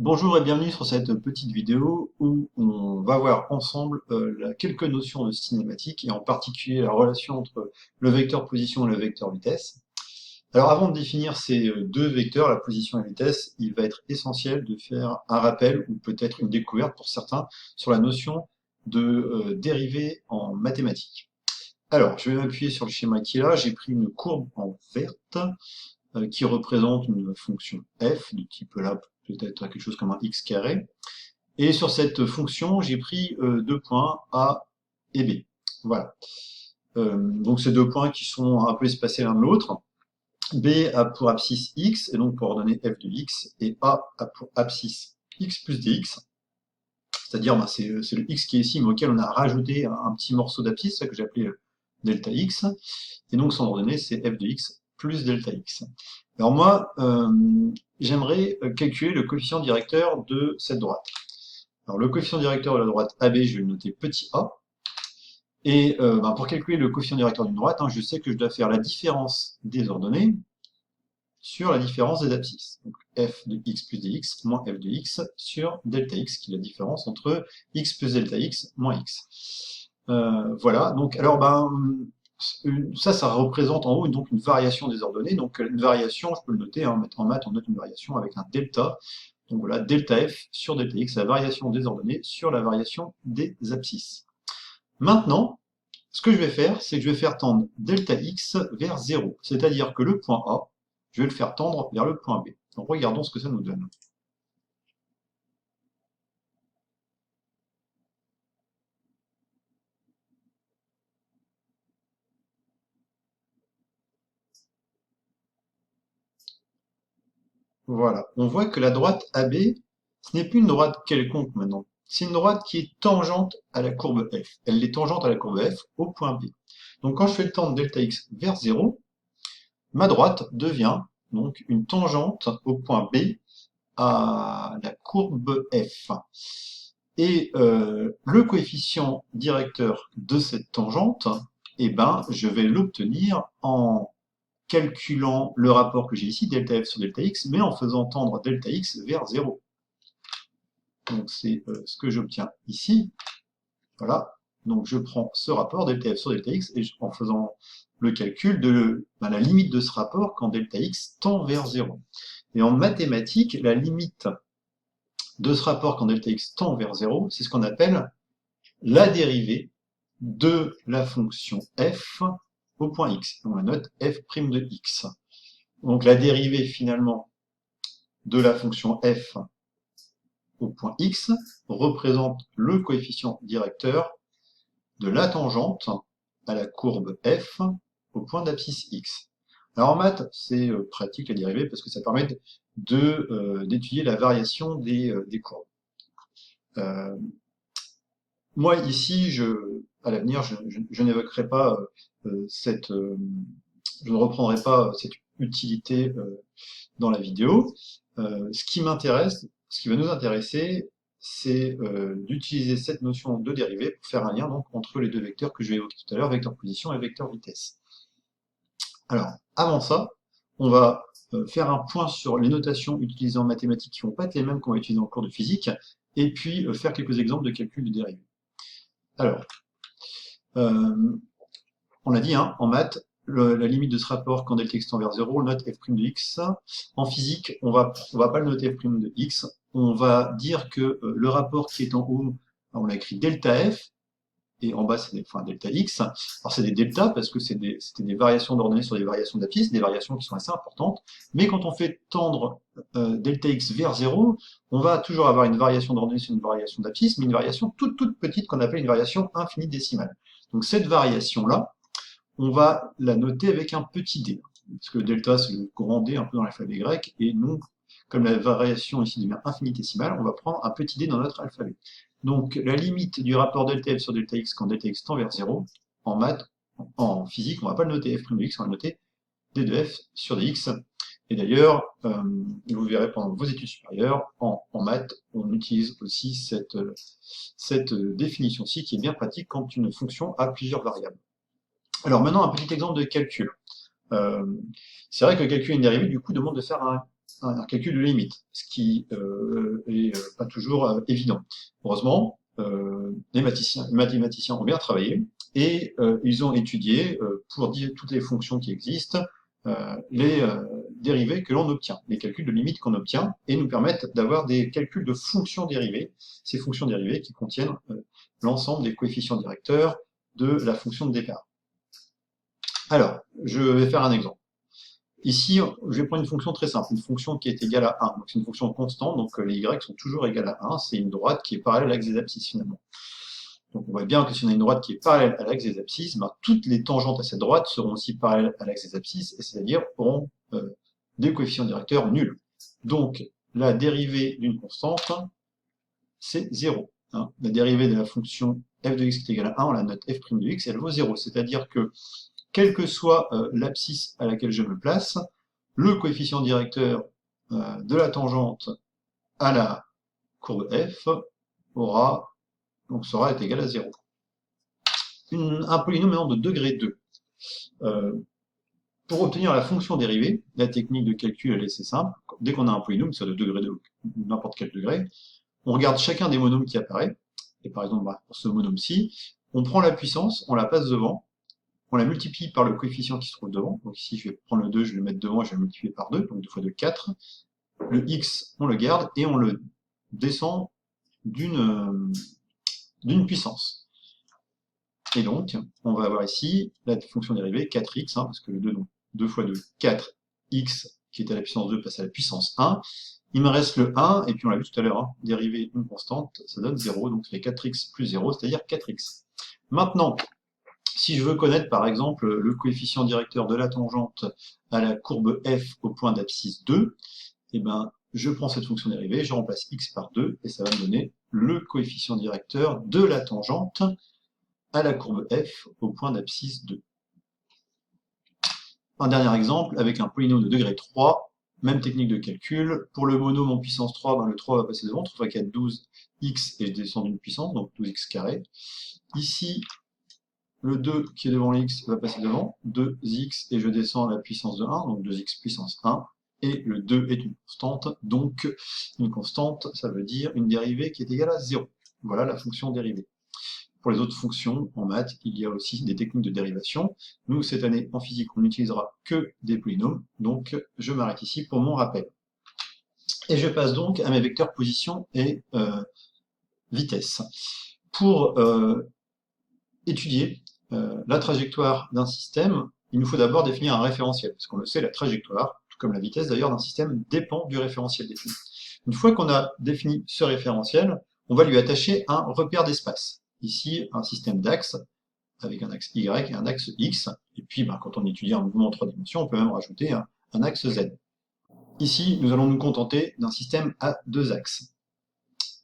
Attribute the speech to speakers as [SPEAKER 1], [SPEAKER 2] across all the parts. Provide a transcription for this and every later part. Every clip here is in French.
[SPEAKER 1] Bonjour et bienvenue sur cette petite vidéo où on va voir ensemble quelques notions de cinématique et en particulier la relation entre le vecteur position et le vecteur vitesse. Alors avant de définir ces deux vecteurs, la position et la vitesse, il va être essentiel de faire un rappel ou peut-être une découverte pour certains sur la notion de dérivée en mathématiques. Alors, je vais m'appuyer sur le schéma qui est là, j'ai pris une courbe en verte qui représente une fonction f de type là peut-être quelque chose comme un x carré. Et sur cette fonction, j'ai pris deux points A et B. Voilà. Donc ces deux points qui sont un peu espacés l'un de l'autre. B a pour abscisse x, et donc pour ordonner f de x, et A a pour abscisse x plus dx, c'est-à-dire c'est le x qui est ici, mais auquel on a rajouté un petit morceau d'abscisse, ça que j'ai appelé delta x, et donc son ordonnée c'est f de x plus delta x. Alors moi, j'aimerais calculer le coefficient directeur de cette droite. Alors le coefficient directeur de la droite AB, je vais le noter petit a. Et pour calculer le coefficient directeur d'une droite, je sais que je dois faire la différence des ordonnées sur la différence des abscisses. Donc f de x plus dx moins f de x sur delta x, qui est la différence entre x plus delta x moins x. Voilà, donc alors ça représente en haut donc une variation des ordonnées. Donc une variation, je peux le noter, en maths on note une variation avec un delta. Donc voilà, delta f sur delta x, la variation des ordonnées sur la variation des abscisses. Maintenant, ce que je vais faire, c'est que je vais faire tendre delta x vers 0. C'est-à-dire que le point A, je vais le faire tendre vers le point B. Donc regardons ce que ça nous donne. Voilà, on voit que la droite AB, ce n'est plus une droite quelconque maintenant. C'est une droite qui est tangente à la courbe f. Elle est tangente à la courbe f au point B. Donc quand je fais le tendre delta x vers 0, ma droite devient donc une tangente au point B à la courbe f. Et le coefficient directeur de cette tangente, je vais l'obtenir en calculant le rapport que j'ai ici, delta f sur delta x, mais en faisant tendre delta x vers 0. Donc c'est ce que j'obtiens ici. Voilà. Donc je prends ce rapport, delta f sur delta x, et en faisant le calcul de la limite de ce rapport quand delta x tend vers 0. Et en mathématiques, la limite de ce rapport quand delta x tend vers 0, c'est ce qu'on appelle la dérivée de la fonction f au point x. On la note f' de x. Donc la dérivée finalement de la fonction f au point x représente le coefficient directeur de la tangente à la courbe f au point d'abscisse x. Alors en maths, c'est pratique la dérivée parce que ça permet d'étudier la variation des courbes. Moi ici, à l'avenir, je n'évoquerai pas je ne reprendrai pas cette utilité dans la vidéo. Ce qui m'intéresse, ce qui va nous intéresser, c'est d'utiliser cette notion de dérivée pour faire un lien donc entre les deux vecteurs que je vais évoquer tout à l'heure, vecteur position et vecteur vitesse. Alors, avant ça, on va faire un point sur les notations utilisées en mathématiques qui ne vont pas être les mêmes qu'on va utiliser en cours de physique, et puis faire quelques exemples de calcul de dérivée. Alors, on l'a dit, en maths, la limite de ce rapport quand delta x tend vers 0, on note f' de x. En physique, on va pas le noter f' de x, on va dire que le rapport qui est en haut, on l'a écrit delta f, et en bas c'est delta x. Alors c'est des deltas parce que c'était des variations d'ordonnées sur des variations d'abscisse, des variations qui sont assez importantes, mais quand on fait tendre delta x vers 0, on va toujours avoir une variation d'ordonnée sur une variation d'abscisse, mais une variation toute petite qu'on appelle une variation infinitésimale. Donc cette variation-là, on va la noter avec un petit d, parce que delta c'est le grand D un peu dans l'alphabet grec, et donc comme la variation ici devient infinitésimale, on va prendre un petit d dans notre alphabet. Donc la limite du rapport delta f sur delta x quand delta x tend vers 0, en maths, en physique, on ne va pas le noter f' de x, on va le noter d de f sur dx. Et d'ailleurs, vous verrez pendant vos études supérieures, en maths, on utilise aussi cette définition-ci qui est bien pratique quand une fonction a plusieurs variables. Alors maintenant, un petit exemple de calcul. Euh, c'est vrai que calculer une dérivée, du coup, demande de faire un calcul de limite, ce qui est toujours évident. Heureusement, les mathématiciens ont bien travaillé et ils ont étudié pour dire toutes les fonctions qui existent, les dérivées que l'on obtient, les calculs de limites qu'on obtient, et nous permettent d'avoir des calculs de fonctions dérivées, ces fonctions dérivées qui contiennent l'ensemble des coefficients directeurs de la fonction de départ. Alors, je vais faire un exemple. Ici, je vais prendre une fonction très simple, une fonction qui est égale à 1. Donc c'est une fonction constante, donc les y sont toujours égales à 1. C'est une droite qui est parallèle à l'axe des abscisses finalement. Donc on voit bien que si on a une droite qui est parallèle à l'axe des abscisses, ben, toutes les tangentes à cette droite seront aussi parallèles à l'axe des abscisses, et c'est-à-dire auront des coefficients directeurs nuls. Donc la dérivée d'une constante, c'est 0. Hein. La dérivée de la fonction f de x qui est égale à 1, on la note f' de x, elle vaut 0. C'est-à-dire que quelle que soit l'abscisse à laquelle je me place, le coefficient directeur de la tangente à la courbe f sera égal à 0. Un polynôme maintenant de degré 2. Pour obtenir la fonction dérivée, la technique de calcul elle est assez simple. Dès qu'on a un polynôme, soit de degré 2, n'importe quel degré, on regarde chacun des monômes qui apparaît, et par exemple pour ce monôme-ci, on prend la puissance, on la passe devant, on la multiplie par le coefficient qui se trouve devant. Donc ici, je vais prendre le 2, je vais le mettre devant, je vais le multiplier par 2, donc 2 fois 2, 4. Le x, on le garde et on le descend d'une puissance. Et donc, on va avoir ici la fonction dérivée 4x, parce que le 2, donc 2 fois 2, 4x, qui est à la puissance 2, passe à la puissance 1. Il me reste le 1, et puis on l'a vu tout à l'heure, dériver une constante, ça donne 0, donc ça fait 4x plus 0, c'est-à-dire 4x. Maintenant, si je veux connaître par exemple le coefficient directeur de la tangente à la courbe f au point d'abscisse 2, eh ben, je prends cette fonction dérivée, je remplace x par 2, et ça va me donner le coefficient directeur de la tangente à la courbe f au point d'abscisse 2. Un dernier exemple, avec un polynôme de degré 3, même technique de calcul. Pour le monôme en puissance 3, ben le 3 va passer devant, 3 fois 4, 12x, et je descends d'une puissance, donc 12x carré. Ici, le 2 qui est devant x va passer devant, 2x, et je descends à la puissance de 1, donc 2x puissance 1, et le 2 est une constante, donc une constante, ça veut dire une dérivée qui est égale à 0. Voilà la fonction dérivée. Pour les autres fonctions, en maths, il y a aussi des techniques de dérivation. Nous, cette année, en physique, on n'utilisera que des polynômes, donc je m'arrête ici pour mon rappel. Et je passe donc à mes vecteurs position et vitesse. Pour étudier la trajectoire d'un système, il nous faut d'abord définir un référentiel, parce qu'on le sait, la trajectoire, tout comme la vitesse d'ailleurs d'un système, dépend du référentiel défini. Une fois qu'on a défini ce référentiel, on va lui attacher un repère d'espace. Ici, un système d'axes, avec un axe Y et un axe X, et puis quand on étudie un mouvement en 3 dimensions, on peut même rajouter un axe Z. Ici, nous allons nous contenter d'un système à 2 axes.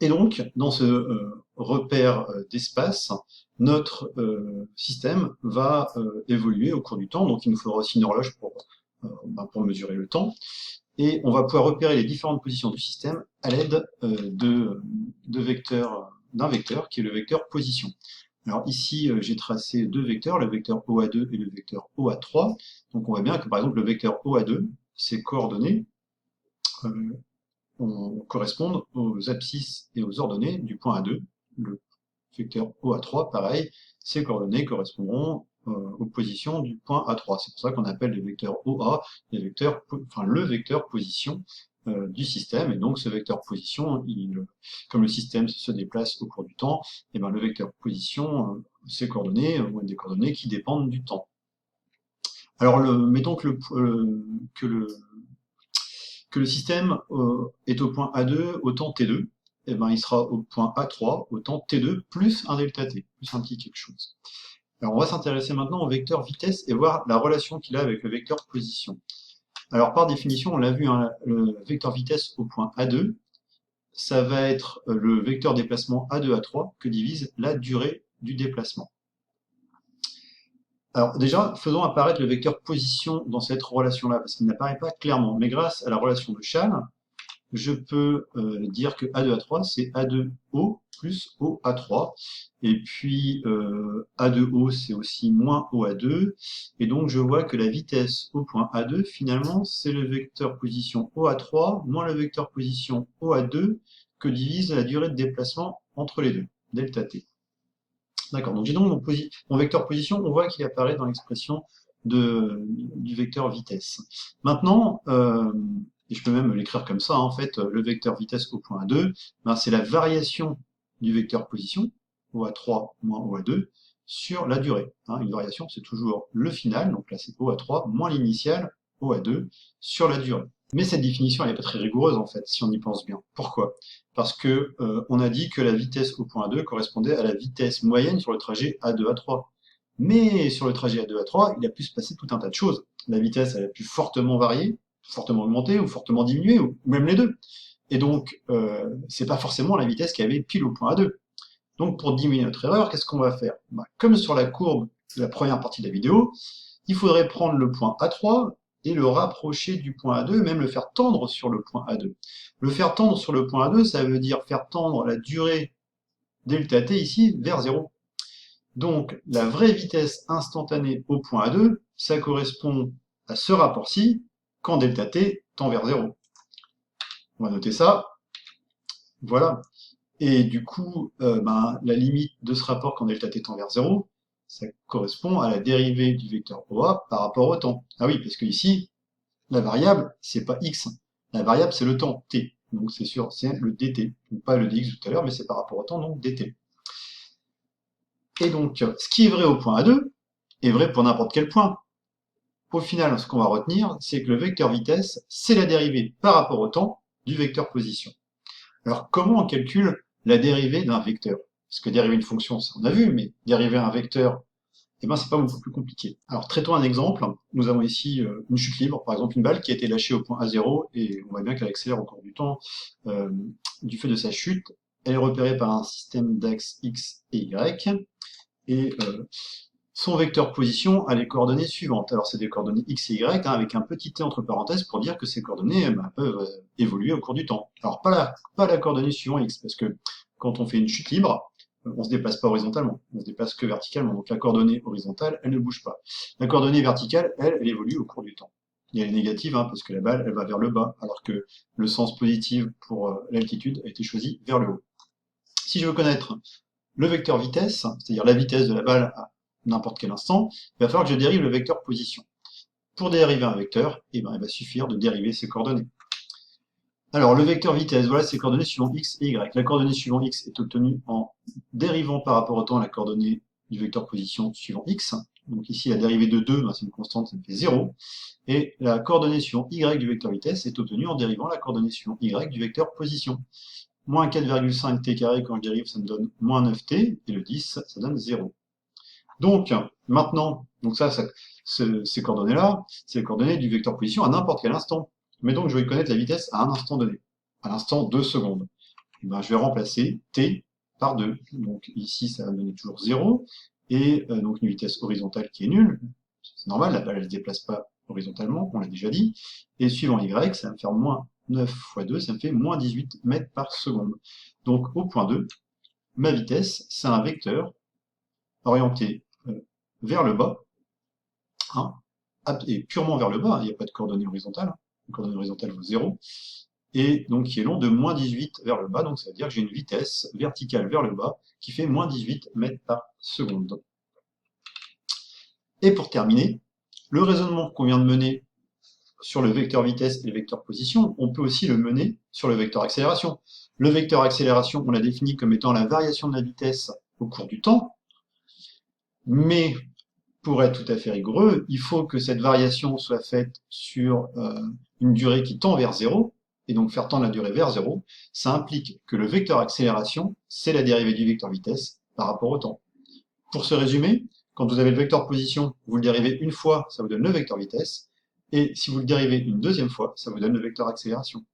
[SPEAKER 1] Et donc, dans ce repère d'espace, notre système va évoluer au cours du temps, donc il nous faudra aussi une horloge pour mesurer le temps, et on va pouvoir repérer les différentes positions du système à l'aide d'un vecteur qui est le vecteur position. Alors ici, j'ai tracé deux vecteurs, le vecteur OA2 et le vecteur OA3. Donc on voit bien que par exemple le vecteur OA2, ses coordonnées correspondent aux abscisses et aux ordonnées du point A2. Le vecteur OA3, pareil, ses coordonnées correspondront aux positions du point A3. C'est pour ça qu'on appelle les vecteurs OA le vecteur position du système. Et donc ce vecteur position, comme le système se déplace au cours du temps, et ben le vecteur position, ses coordonnées vont être des coordonnées qui dépendent du temps. Alors mettons que le système est au point A2 au temps T2, et ben il sera au point A3 au temps T2 plus un delta T, plus un petit quelque chose. Alors on va s'intéresser maintenant au vecteur vitesse et voir la relation qu'il a avec le vecteur position. Alors par définition, on l'a vu, le vecteur vitesse au point A2, ça va être le vecteur déplacement A2, A3 que divise la durée du déplacement. Alors déjà, faisons apparaître le vecteur position dans cette relation-là, parce qu'il n'apparaît pas clairement. Mais grâce à la relation de Chasles, je peux dire que A2, A3, c'est A2O plus OA3. Et puis A2O, c'est aussi moins OA2. Et donc je vois que la vitesse au point A2, finalement, c'est le vecteur position OA3 moins le vecteur position OA2 que divise la durée de déplacement entre les deux, delta t. D'accord, donc j'ai donc mon vecteur position, on voit qu'il apparaît dans l'expression du vecteur vitesse. Maintenant, et je peux même l'écrire comme ça, en fait, le vecteur vitesse au point A2, ben, c'est la variation du vecteur position, OA3 moins OA2, sur la durée. Hein, une variation, c'est toujours le final, donc là c'est OA3 moins l'initial, OA2, sur la durée. Mais cette définition, elle n'est pas très rigoureuse en fait, si on y pense bien. Pourquoi? Parce que on a dit que la vitesse au point A2 correspondait à la vitesse moyenne sur le trajet A2 A3. Mais sur le trajet A2 A3, il a pu se passer tout un tas de choses. La vitesse, elle a pu fortement varier, fortement augmenter ou fortement diminuer, ou même les deux. Et donc, c'est pas forcément la vitesse qui avait pile au point A2. Donc, pour diminuer notre erreur, qu'est-ce qu'on va faire? Ben, comme sur la courbe de la première partie de la vidéo, il faudrait prendre le point A3 et le rapprocher du point A2, même le faire tendre sur le point A2. Le faire tendre sur le point A2, ça veut dire faire tendre la durée delta t ici vers 0. Donc, la vraie vitesse instantanée au point A2, ça correspond à ce rapport-ci quand delta t tend vers 0. On va noter ça. Voilà. Et du coup, ben, la limite de ce rapport quand delta t tend vers 0, ça correspond à la dérivée du vecteur OA par rapport au temps. Ah oui, parce que ici, la variable, c'est pas x. La variable, c'est le temps, t. Donc c'est sûr, c'est le dt. Donc pas le dx tout à l'heure, mais c'est par rapport au temps, donc dt. Et donc, ce qui est vrai au point A2 est vrai pour n'importe quel point. Au final, ce qu'on va retenir, c'est que le vecteur vitesse, c'est la dérivée par rapport au temps du vecteur position. Alors, comment on calcule la dérivée d'un vecteur? Parce que dériver une fonction, ça on a vu, mais dériver un vecteur, eh ben, c'est pas beaucoup plus compliqué. Alors, traitons un exemple. Nous avons ici une chute libre, par exemple une balle qui a été lâchée au point A0, et on voit bien qu'elle accélère au cours du temps du fait de sa chute. Elle est repérée par un système d'axes X et Y, et son vecteur position a les coordonnées suivantes. Alors, c'est des coordonnées X et Y, hein, avec un petit t entre parenthèses pour dire que ces coordonnées peuvent évoluer au cours du temps. Alors, pas la coordonnée suivant X, parce que quand on fait une chute libre, on se déplace pas horizontalement, on se déplace que verticalement. Donc la coordonnée horizontale, elle ne bouge pas. La coordonnée verticale, elle évolue au cours du temps. Et elle est négative, hein, parce que la balle, elle va vers le bas, alors que le sens positif pour l'altitude a été choisi vers le haut. Si je veux connaître le vecteur vitesse, c'est-à-dire la vitesse de la balle à n'importe quel instant, il va falloir que je dérive le vecteur position. Pour dériver un vecteur, eh ben, il va suffire de dériver ses coordonnées. Alors, le vecteur vitesse, voilà ses coordonnées suivant x et y. La coordonnée suivant x est obtenue en dérivant par rapport au temps la coordonnée du vecteur position suivant x. Donc ici, la dérivée de 2, ben, c'est une constante, ça me fait 0. Et la coordonnée suivant y du vecteur vitesse est obtenue en dérivant la coordonnée suivant y du vecteur position. Moins 4,5 t carré, quand je dérive, ça me donne moins 9t, et le 10, ça donne 0. Donc, maintenant, donc ces coordonnées-là, c'est les coordonnées du vecteur position à n'importe quel instant. Mais donc, je vais connaître la vitesse à un instant donné, à l'instant 2 secondes. Et ben, je vais remplacer t par 2. Donc ici, ça va me donner toujours 0, et donc une vitesse horizontale qui est nulle. C'est normal, la balle, elle ne se déplace pas horizontalement, on l'a déjà dit. Et suivant y, ça va me faire moins 9 fois 2, ça me fait moins 18 mètres par seconde. Donc, au point 2, ma vitesse, c'est un vecteur orienté vers le bas, hein, et purement vers le bas, il n'y a pas de coordonnées horizontales, hein, la coordonnée horizontale vaut 0, et donc qui est long de moins 18 vers le bas, donc ça veut dire que j'ai une vitesse verticale vers le bas qui fait moins 18 mètres par seconde. Et pour terminer, le raisonnement qu'on vient de mener sur le vecteur vitesse et le vecteur position, on peut aussi le mener sur le vecteur accélération. Le vecteur accélération, on l'a défini comme étant la variation de la vitesse au cours du temps, mais pour être tout à fait rigoureux, il faut que cette variation soit faite sur une durée qui tend vers 0, et donc faire tendre la durée vers 0, ça implique que le vecteur accélération, c'est la dérivée du vecteur vitesse par rapport au temps. Pour se résumer, quand vous avez le vecteur position, vous le dérivez une fois, ça vous donne le vecteur vitesse, et si vous le dérivez une deuxième fois, ça vous donne le vecteur accélération.